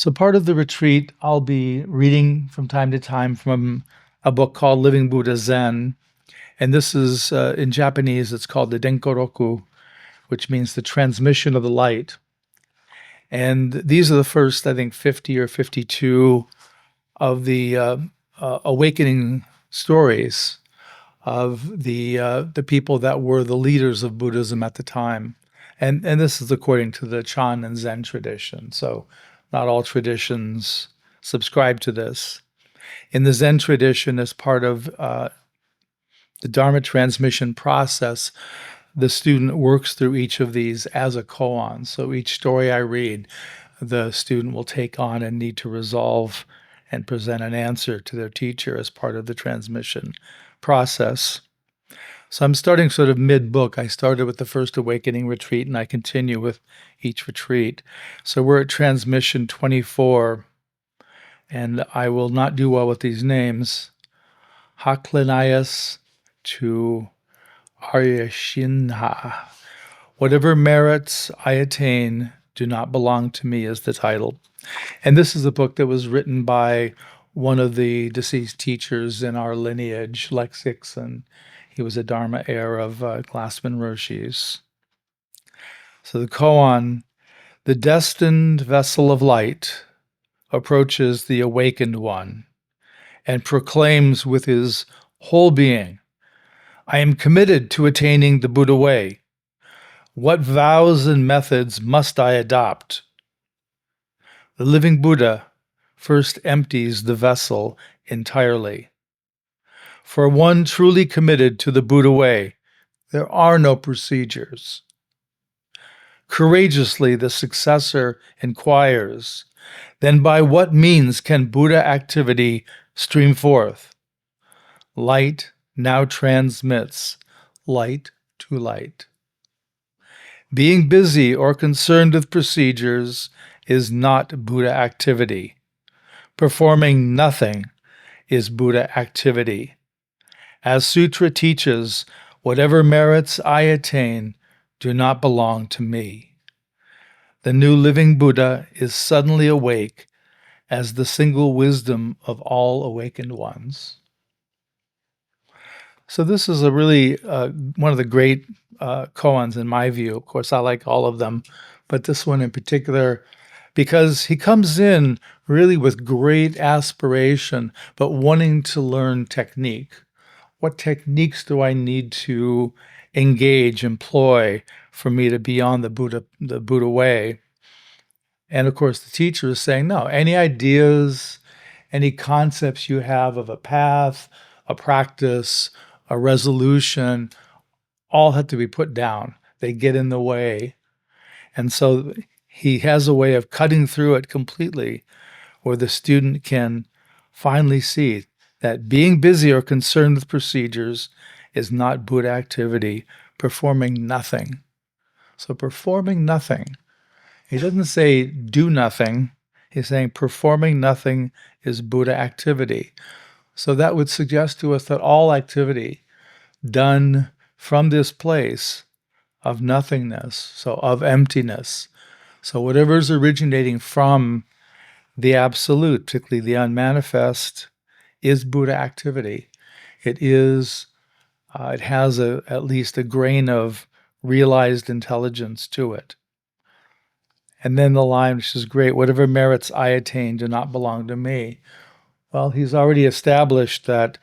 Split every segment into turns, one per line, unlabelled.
So part of the retreat, I'll be reading from time to time from a book called Living Buddha Zen. And this is, in Japanese, it's called the denkoroku, which means the transmission of the light. And these are the first, I think, 50 or 52 of the awakening stories of the people that were the leaders of Buddhism at the time. And this is according to the Chan and Zen tradition. So not all traditions subscribe to this. In the Zen tradition, as part of the Dharma transmission process, the student works through each of these as a koan. So each story I read, the student will take on and need to resolve and present an answer to their teacher as part of the transmission process. So I'm starting sort of mid-book. I started with the first awakening retreat, and I continue with each retreat. So we're at transmission 24, and I will not do well with these names. Haklinayas to Aryashinha. Whatever merits I attain do not belong to me is the title. And this is a book that was written by one of the deceased teachers in our lineage, Lex Hixon. He was a Dharma heir of Glassman Roshi's. So the koan, the destined vessel of light approaches the awakened one and proclaims with his whole being, I am committed to attaining the Buddha way. What vows and methods must I adopt? The living Buddha first empties the vessel entirely. For one truly committed to the Buddha way, there are no procedures. Courageously, the successor inquires, then by what means can Buddha activity stream forth? Light now transmits light to light. Being busy or concerned with procedures is not Buddha activity. Performing nothing is Buddha activity. As Sutra teaches, whatever merits I attain do not belong to me. The new living Buddha is suddenly awake as the single wisdom of all awakened ones. So this is a really one of the great koans in my view. Of course, I like all of them, but this one in particular, because he comes in really with great aspiration, but wanting to learn technique. What techniques do I need to employ for me to be on the Buddha way? And of course, the teacher is saying, no, any ideas, any concepts you have of a path, a practice, a resolution, all have to be put down. They get in the way. And so he has a way of cutting through it completely, where the student can finally see that being busy or concerned with procedures is not Buddha activity, performing nothing. So performing nothing. He doesn't say do nothing. He's saying performing nothing is Buddha activity. So that would suggest to us that all activity done from this place of nothingness, so of emptiness, so whatever is originating from the absolute, particularly the unmanifest, is Buddha activity. It is, it has at least a grain of realized intelligence to it. And then the line, which is great, whatever merits I attain do not belong to me. Well, he's already established that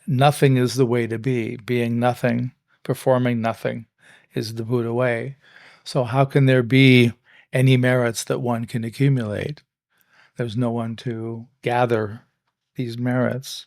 nothing is the way to be. Being nothing, performing nothing is the Buddha way. So how can there be any merits that one can accumulate? There's no one to gather these merits.